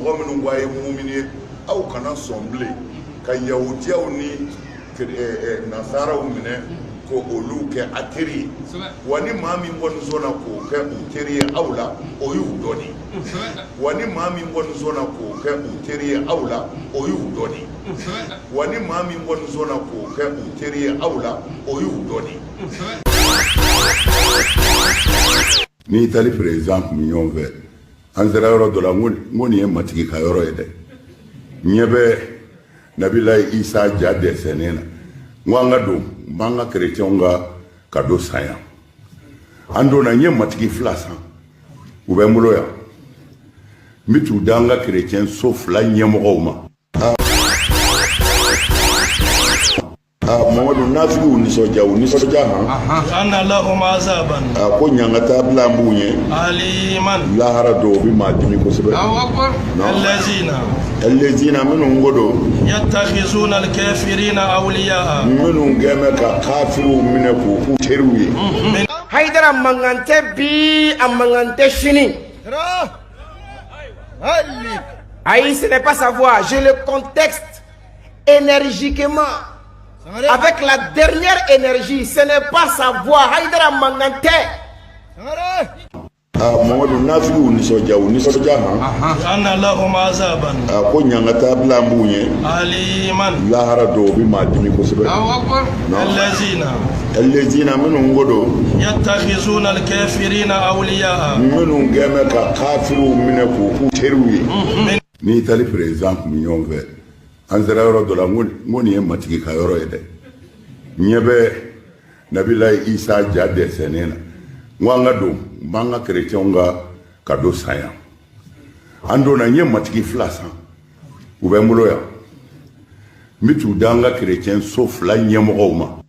mɔgɔ minnu ko a ye mumini ye aw kana sɔn bilen ka yahudiyaw ni nasaraw minɛ ko olu kɛ a teri ye wa ni maa min kɔni sɔnna k'o kɛ u teri ye aw la o y'u dɔ de wa ni maa min kɔni sɔnna k'o kɛ u teri ye aw la o y'u dɔ de wa ni maa min kɔni sɔnna k'o kɛ u teri ye aw la o y'u dɔ de. N'i taali président kun bɛ ɲɔgɔn fɛ an sera yɔrɔ dɔ la n ko nin ye matigi ka yɔrɔ ye dɛ ɲɛ bɛ Nabilayi Isa ja dɛsɛnen na n ko an ka don n b'an ka kerecɛnw ka don san yan an donna n ye matigi fila san u bɛ n bolo yan n bɛ t'u da an ka kerecɛn so fila ɲɛmɔgɔw ma. Mamadu nafigiw nisɔndiya u nisɔndiya anna lahum azaban ko ɲangata bila an b'u ye aliman lahara dɔw bɛ maa dimi kosɛbɛ allazina minnu ko don yattakhizuna alkafirina awliya minnu gɛmɛ ka kafiriw minɛ k'u teriw ye. Haidara mangante bi a mangante sini. Aïe, ce n'est pas sa voix, j'ai le contexte énergiquement. Avec la dernière énergie, ce n'est pas sa voix. Haidara mangante. Mamadu nafigiw nisɔndiya u nisɔndiya anna lahum azaban ko ɲangata bila an b'u ye aliman lahara dɔw bɛ maa dimi kosɛbɛ allazina minnu ko don yattakhizuna alkafirina awliya minnu gɛmɛ ka kafiriw minɛ k'u teriw ye. N'i taali président kun bɛ ɲɔgɔn fɛ an sera yɔrɔ dɔ la n ko nin ye matigi ka yɔrɔ ye dɛ ɲɛ bɛ Nabilayi Isa ja dɛsɛnen na n ko an ka don n b'an ka kerecɛnw ka don san yan an donna n ye matigi fila san u bɛ n bolo yan n bɛ t'u da an ka kerecɛn so fila ɲɛmɔgɔw ma.